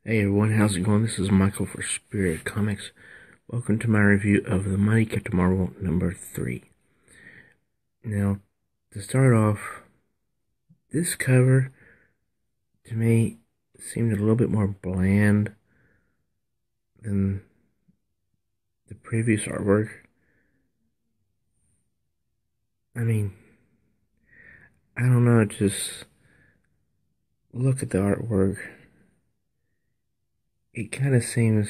Hey everyone, how's it going? This is Michael for Spirit Comics. Welcome to my review of The Mighty Captain Marvel number 3. Now, to start off, this cover to me seemed a little bit more bland than the previous artwork. I mean, I don't know, just look at the artwork. It kind of seems,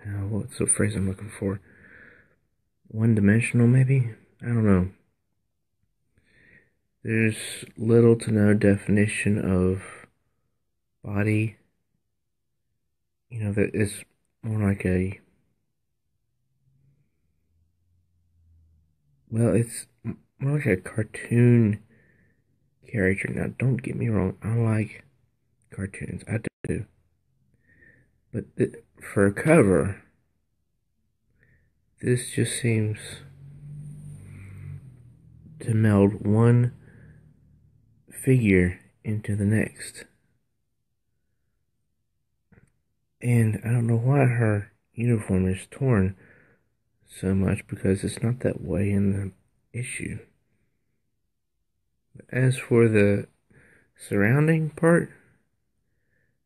what's the phrase I'm looking for? One-dimensional, maybe? I don't know. There's little to no definition of body. That is more like it's more like a cartoon character. Now, don't get me wrong, I like cartoons, I do. But for a cover, this just seems to meld one figure into the next. And I don't know why her uniform is torn so much, because it's not that way in the issue. But as for the surrounding part,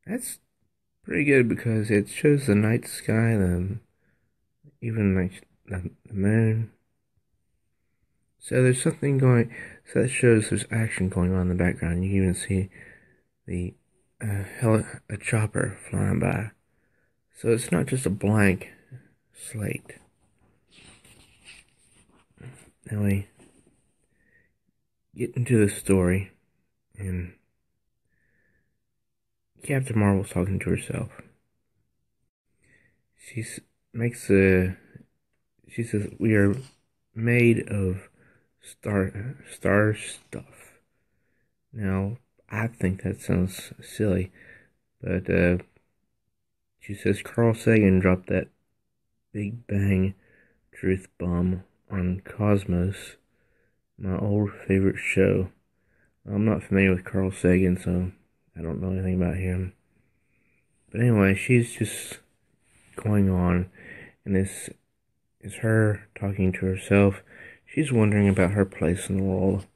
that's pretty good, because it shows the night sky, even like the moon. So there's something going. So that shows there's action going on in the background. You can even see a chopper flying by. So it's not just a blank slate. Now we get into the story, and Captain Marvel's talking to herself. She says, "We are made of star stuff." Now, I think that sounds silly, but she says Carl Sagan dropped that Big Bang truth bomb on Cosmos, my old favorite show. I'm not familiar with Carl Sagan, so I don't know anything about him. But anyway, she's just going on, and this is her talking to herself. She's wondering about her place in the world.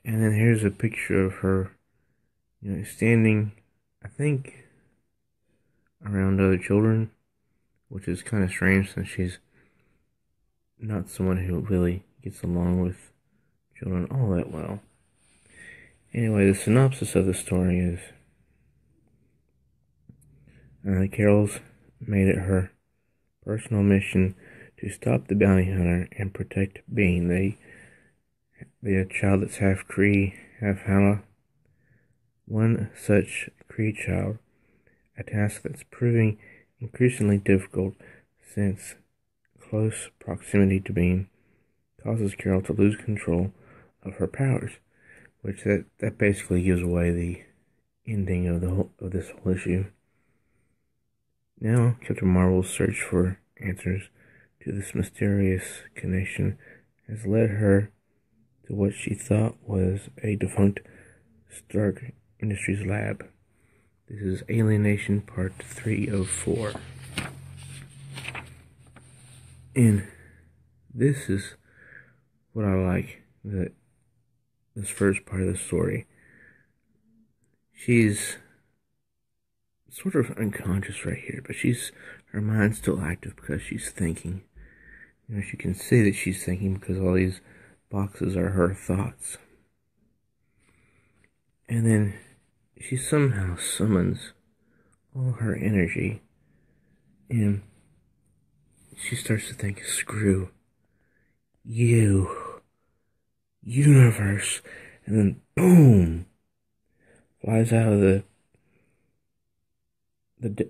And then here's a picture of her, standing, I think, around other children, which is kind of strange since she's not someone who really gets along with children all that well. Anyway, the synopsis of the story is Carol's made it her personal mission to stop the bounty hunter and protect Bean, the child that's half Kree, half Hala. One such Kree child, a task that's proving increasingly difficult since close proximity to Bean causes Carol to lose control of her powers, which that basically gives away the ending of this whole issue. Now, Captain Marvel's search for answers to this mysterious connection has led her to what she thought was a defunct Stark Industries lab. This is Alienation Part 3 of 4. And this is what I like, this first part of the story. She's sort of unconscious right here, but her mind's still active because she's thinking. She can see that she's thinking because all these boxes are her thoughts. And then she somehow summons all her energy, and she starts to think, screw you, universe, and then boom, flies out of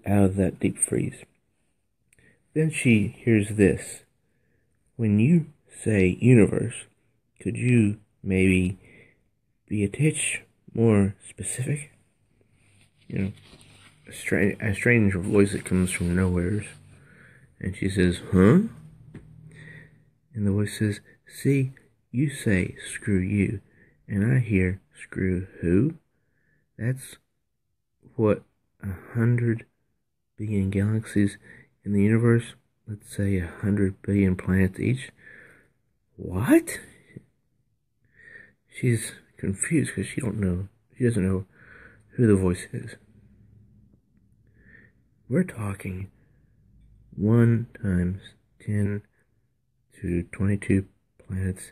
out of that deep freeze. Then she hears this: when you say universe, could you maybe be a titch more specific? A strange voice that comes from nowhere. And she says, huh? And the voice says, see, you say screw you, and I hear, screw who? That's what, 100 billion galaxies in the universe? Let's say 100 billion planets each? What? She's confused because she doesn't know who the voice is. We're talking 1 times 10 to 22 planets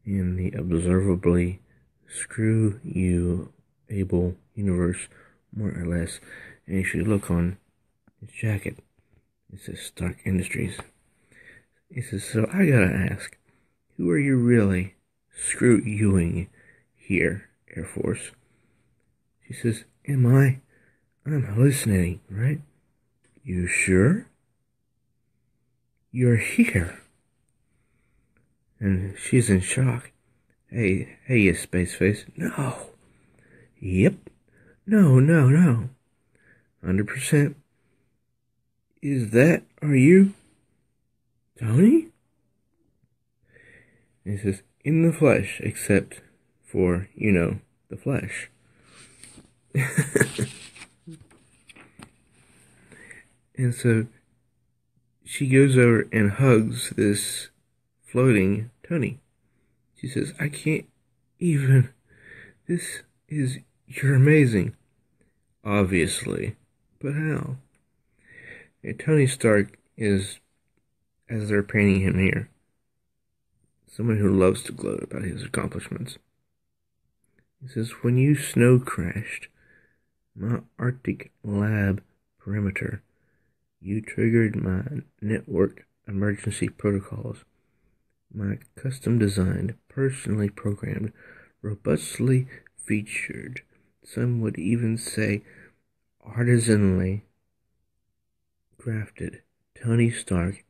in the observably screw you able universe, more or less. And you should look on his jacket. It says Stark Industries. He says, so I gotta ask, who are you really screw youing here, Air Force? She says, am I? I'm hallucinating, right? You sure? You're here. And she's in shock. Hey, you space face. No. Yep. No. 100%. Are you Tony? And he says, in the flesh, except for, the flesh. And so she goes over and hugs this floating Tony. She says, I can't even. You're amazing. Obviously. But how? And Tony Stark is, as they're painting him here, someone who loves to gloat about his accomplishments. He says, when you snow crashed my Arctic lab perimeter, you triggered my network emergency protocols. My custom designed, personally programmed, robustly featured, some would even say artisanally crafted Tony Stark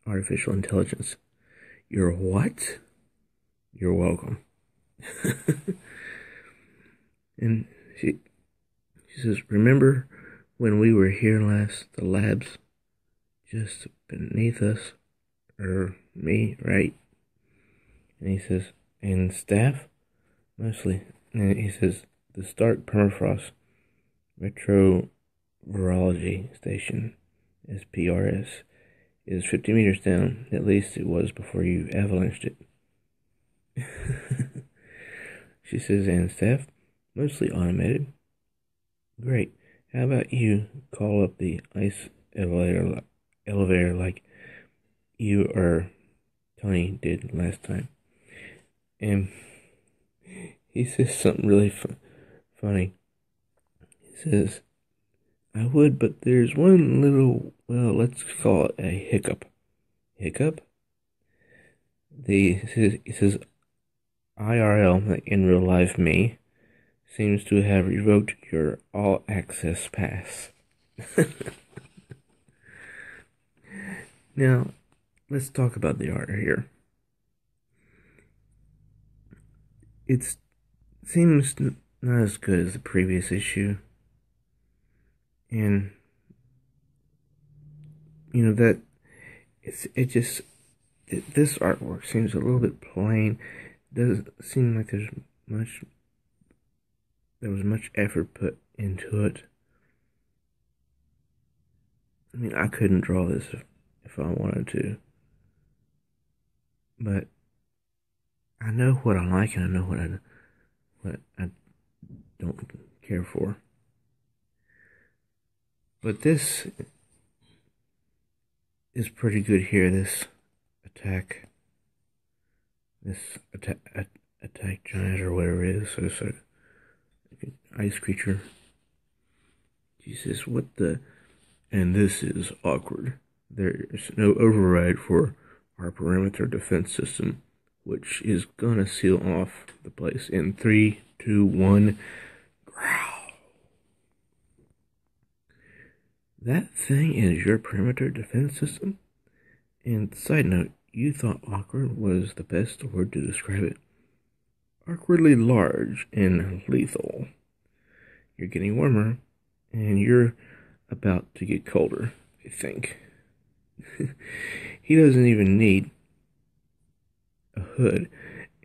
artificial intelligence. You're what? You're welcome. And she says, remember when we were here last, the labs just beneath us, or me, right? And he says, and staff? Mostly. And he says, the Stark Permafrost Retrovirology Station, SPRS, is 50 meters down. At least it was before you avalanched it. She says, and staff? Mostly automated. Great. How about you call up the ice elevator like you or Tony did last time? And he says something really funny. He says, I would, but there's one little, well, let's call it a hiccup. Hiccup? He says, IRL, like in real life me, seems to have revoked your all-access pass. Now, let's talk about the art here. It seems not as good as the previous issue. And, that this artwork seems a little bit plain. It doesn't seem like there was much effort put into it. I mean, I couldn't draw this if I wanted to. But I know what I like and I know what I don't care for. But this is pretty good here. This attack giant or whatever it is. So ice creature. She says, what the? And this is awkward. There's no override for our perimeter defense system, which is gonna seal off the place in 3, 2, 1. Growl. That thing is your perimeter defense system? And side note, you thought awkward was the best word to describe it. Awkwardly large and lethal. You're getting warmer, and you're about to get colder, I think. He doesn't even need a hood.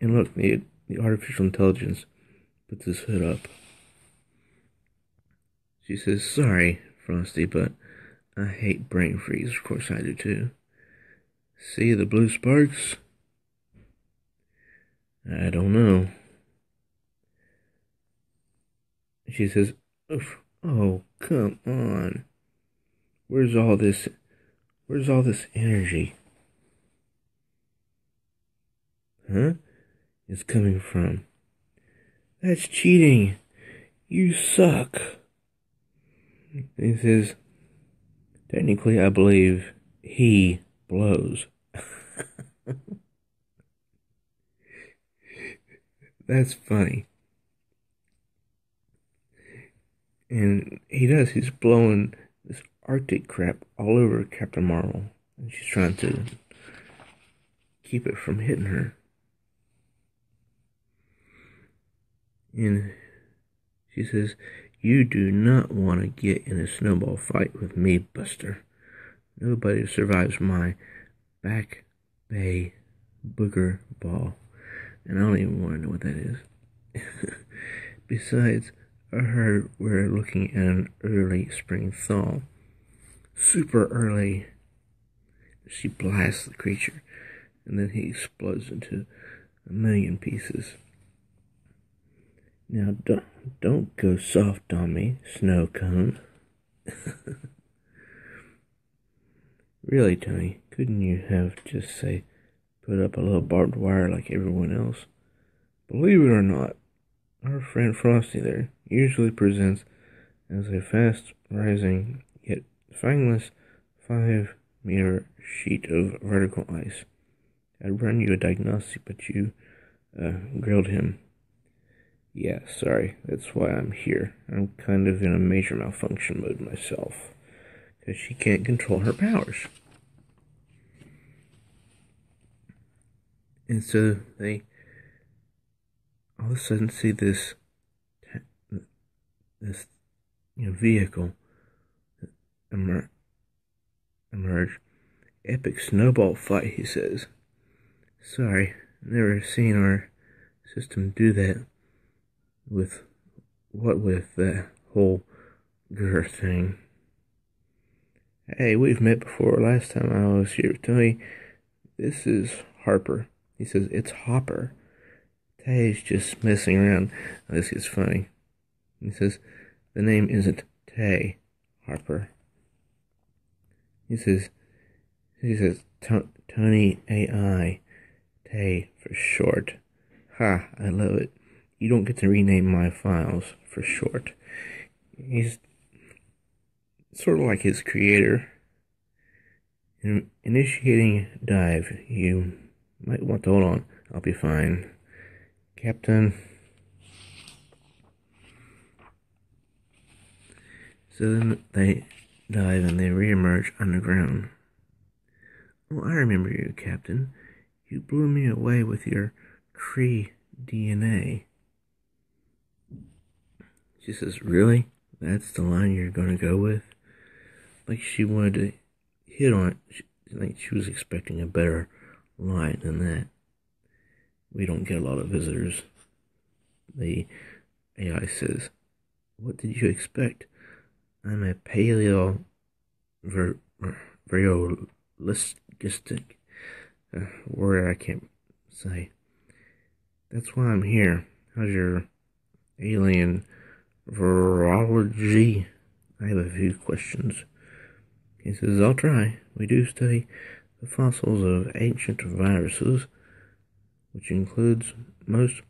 And look, the the artificial intelligence puts his hood up. She says, "Sorry, Frosty, but I hate brain freeze. Of course I do too. See the blue sparks? I don't know." She says, "Oof. Oh, come on. Where's all this energy? Huh? It's coming from. That's cheating. You suck." He says, "Technically, I believe he blows." That's funny. And he does. He's blowing this Arctic crap all over Captain Marvel. And she's trying to keep it from hitting her. And she says, "You do not want to get in a snowball fight with me, Buster. Nobody survives my back bay booger ball." And I don't even want to know what that is. Besides, I heard we're looking at an early spring thaw. Super early. She blasts the creature, and then he explodes into a million pieces. "Now, don't go soft on me, snow cone." Really, Tony, couldn't you have just, say, put up a little barbed wire like everyone else? Believe it or not, our friend Frosty there usually presents as a fast-rising yet fangless 5-meter sheet of vertical ice. I'd run you a diagnostic, but you grilled him. Yeah, sorry, that's why I'm here. I'm kind of in a major malfunction mode myself, because she can't control her powers. And so they all of a sudden see this vehicle emerge. "Epic snowball fight," he says. "Sorry, never seen our system do that with that whole grr thing." "Hey, we've met before. Last time I was here, Tony. This is Harper." He says, "It's Hopper. Tay's just messing around." Now, this is funny. He says, "The name isn't Tay, Harper." He says, "Tony AI, Tay for short." Ha, I love it. You don't get to rename my files for short. He's sort of like his creator. Initiating dive. You might want to hold on. I'll be fine, Captain. So then they dive and they reemerge underground. "Oh, I remember you, Captain. You blew me away with your Kree DNA." She says, "Really? That's the line you're going to go with?" Like she wanted to hit on it. Like she was expecting a better line than that. We don't get a lot of visitors. The AI says, "What did you expect? I'm a paleoviralistic word I can't say. That's why I'm here. How's your alien virology?" I have a few questions. He says, "I'll try. We do study the fossils of ancient viruses, which includes most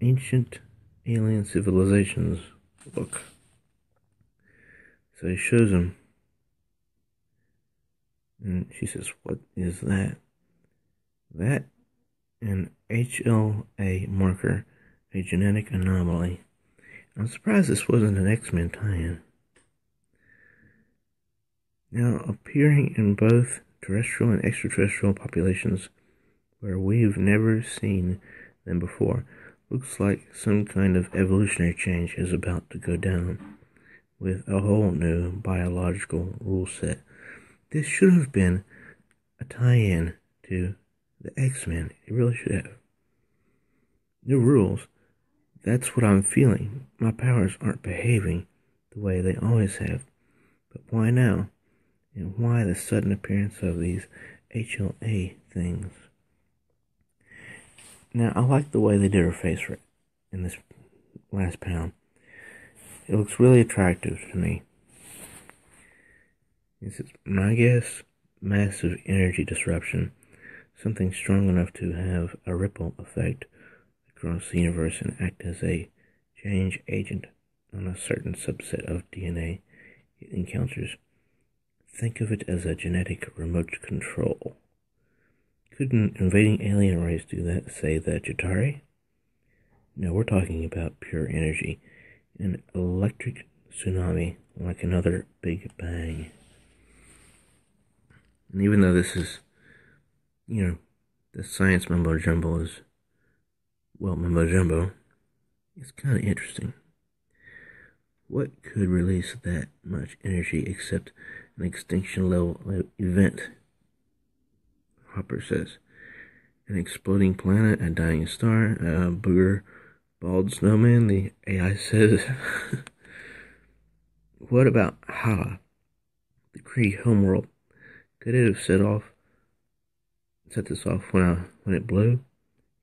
ancient alien civilizations. Look." So he shows him. And she says, "What is that?" "That, an HLA marker, a genetic anomaly." I'm surprised this wasn't an X-Men tie-in. Now, appearing in both terrestrial and extraterrestrial populations where we've never seen them before, looks like some kind of evolutionary change is about to go down with a whole new biological rule set. This should have been a tie-in to the X-Men. It really should have. New rules. That's what I'm feeling. My powers aren't behaving the way they always have. But why now? And why the sudden appearance of these HLA things? Now, I like the way they did her face in this last pound. It looks really attractive to me. This is my guess, massive energy disruption. Something strong enough to have a ripple effect across the universe and act as a change agent on a certain subset of DNA it encounters. Think of it as a genetic remote control. Could an invading alien race do that, say the Chitauri? No, we're talking about pure energy, an electric tsunami like another Big Bang. And even though this is, the science mumbo jumbo is, mumbo jumbo, it's kind of interesting. What could release that much energy except an extinction level event? Hopper says. An exploding planet, a dying star, a booger, bald snowman, the AI says. What about Hala, the Kree homeworld? Could it have set this off when it blew?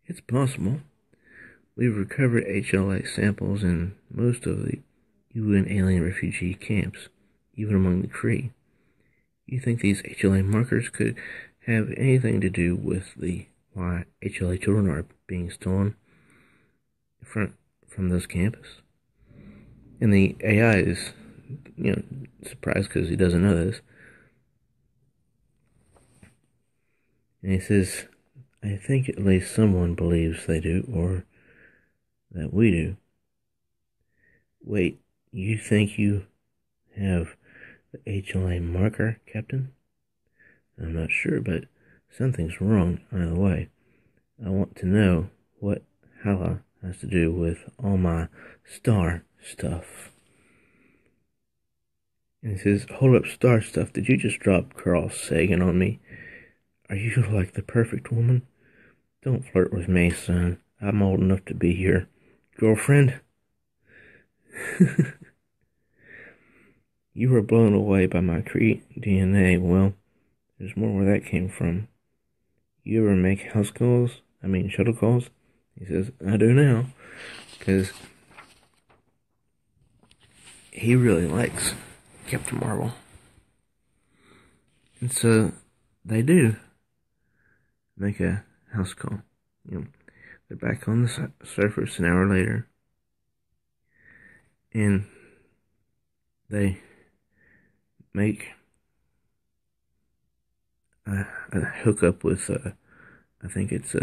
It's possible. We've recovered HLA samples in most of the UN alien refugee camps, even among the Kree. You think these HLA markers could have anything to do with why HLA children are being stolen from those campuses? And the AI is, surprised because he doesn't know this. And he says, I think at least someone believes they do, or that we do. Wait, you think you have the HLA marker, Captain? I'm not sure, but something's wrong either way. I want to know what Hala has to do with all my star stuff. And he says, hold up, star stuff. Did you just drop Carl Sagan on me? Are you like the perfect woman? Don't flirt with me, son. I'm old enough to be your girlfriend. You were blown away by my Kree DNA. Well, there's more where that came from. You ever make shuttle calls? He says, I do now. Because he really likes Captain Marvel. And so they do make a house call. They're back on the surface an hour later. And they make a hookup with, I think it's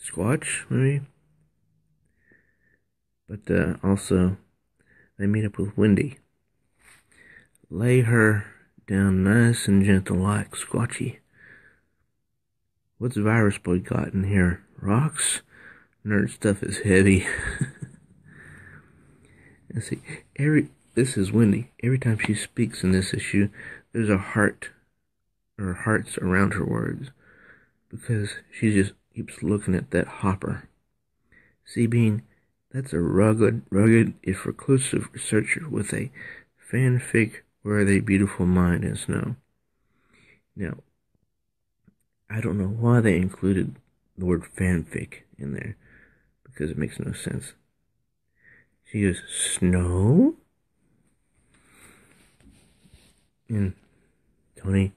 Squatch, maybe? But also, they meet up with Wendy. Lay her down nice and gentle like Squatchy. What's Virus Boy got in here? Rocks? Nerd stuff is heavy. And see, this is Wendy. Every time she speaks in this issue, there's a heart, or hearts around her words, because she just keeps looking at that Hopper. See, Bean, that's a rugged, if reclusive researcher with a fanfic-worthy beautiful mind and snow. Now, I don't know why they included the word fanfic in there, because it makes no sense. She goes, Snow? And Tony,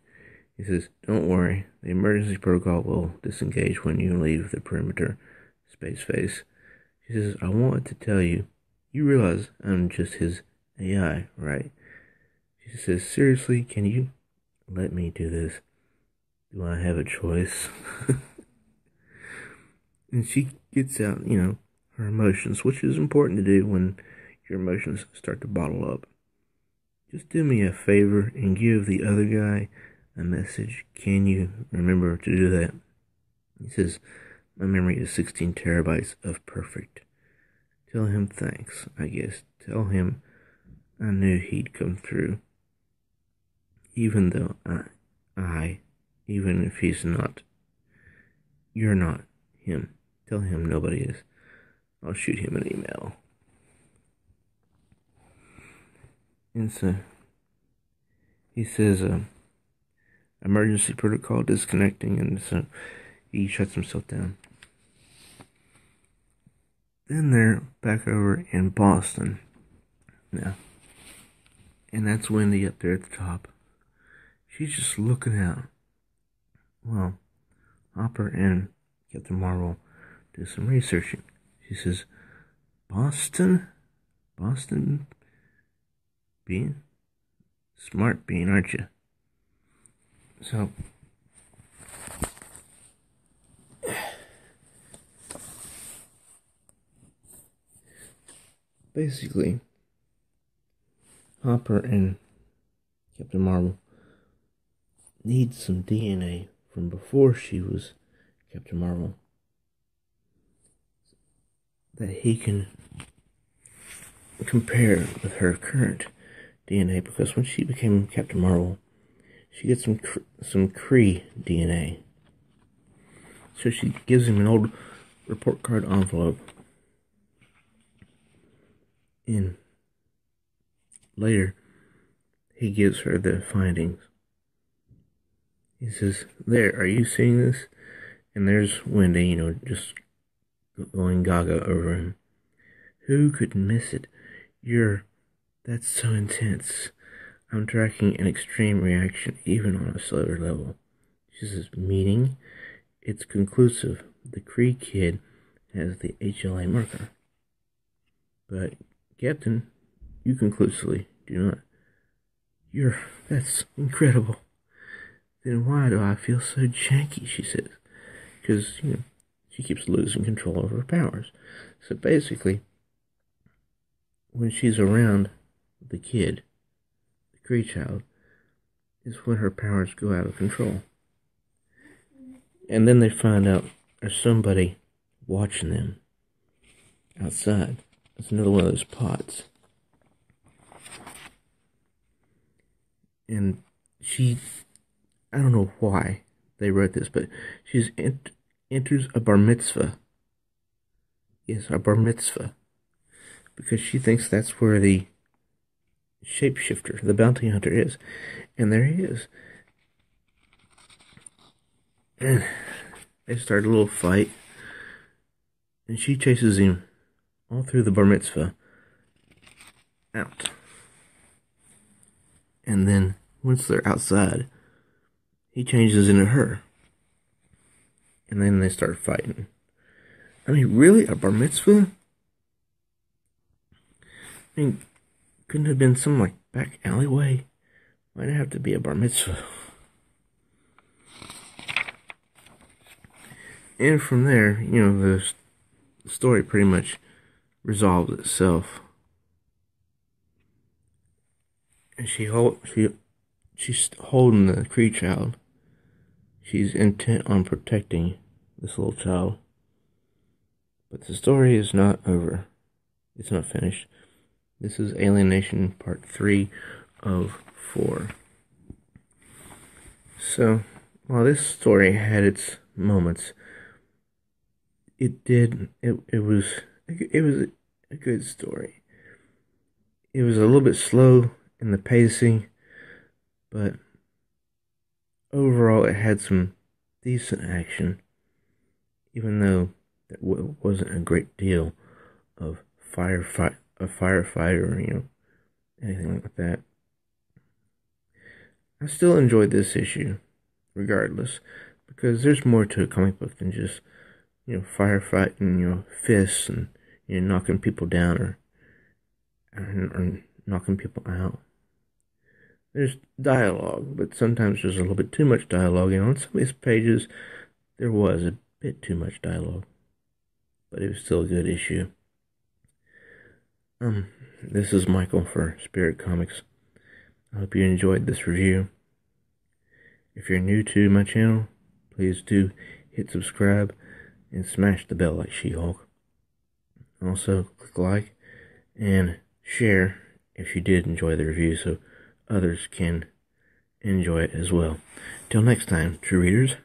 he says, don't worry, the emergency protocol will disengage when you leave the perimeter space phase. She says, I wanted to tell you, you realize I'm just his AI, right? She says, seriously, can you let me do this? Do I have a choice? And she gets out, her emotions, which is important to do when your emotions start to bottle up. Just do me a favor and give the other guy a message. Can you remember to do that? He says, my memory is 16 terabytes of perfect. Tell him thanks, I guess. Tell him I knew he'd come through. Even though even if he's not, you're not, him. Tell him nobody is. I'll shoot him an email. And so he says, emergency protocol disconnecting, and so he shuts himself down. Then they're back over in Boston now. And that's Wendy up there at the top. She's just looking out. Well, Hopper and Captain Marvel do some researching. She says, Boston being smart being, aren't you? So basically, Hopper and Captain Marvel need some DNA from before she was Captain Marvel that he can compare with her current DNA, because when she became Captain Marvel, she gets some Kree DNA. So she gives him an old report card envelope. And later, he gives her the findings. He says, there, are you seeing this? And there's Wendy, just going gaga over him. Who could miss it? That's so intense. I'm tracking an extreme reaction, even on a cellular level. She says, meaning, it's conclusive. The Kree kid has the HLA marker. But, Captain, you conclusively do not. That's incredible. Then why do I feel so janky, she says. Because, she keeps losing control over her powers. So basically, when she's around the kid, the Kree child, is when her powers go out of control. And then they find out there's somebody watching them outside. It's another one of those pots. And I don't know why they wrote this, but she enters a bar mitzvah. Yes, a bar mitzvah. Because she thinks that's where the shapeshifter, the bounty hunter, is. And there he is. And they start a little fight. And she chases him all through the bar mitzvah out. And then, once they're outside, he changes into her. And then they start fighting. I mean, really? A bar mitzvah? I mean, couldn't it have been some, back alleyway? Why'd it have to be a bar mitzvah? And from there, the story pretty much resolves itself. And she's holding the Kree child. She's intent on protecting this little child. But the story is not over. It's not finished. This is Alien Nation Part 3 of 4. So, while this story had its moments, it was a good story. It was a little bit slow in the pacing, but overall it had some decent action, even though there wasn't a great deal of firefighter, anything like that. I still enjoyed this issue, regardless, because there's more to a comic book than just, firefighting, fists and, knocking people down or knocking people out. There's dialogue, but sometimes there's a little bit too much dialogue. On some of these pages, there was a bit too much dialogue, but it was still a good issue. This is Michael for Spirit Comics. I hope you enjoyed this review. If you're new to my channel, please do hit subscribe and smash the bell like She-Hulk. Also, click like and share if you did enjoy the review so others can enjoy it as well. Till next time, true readers.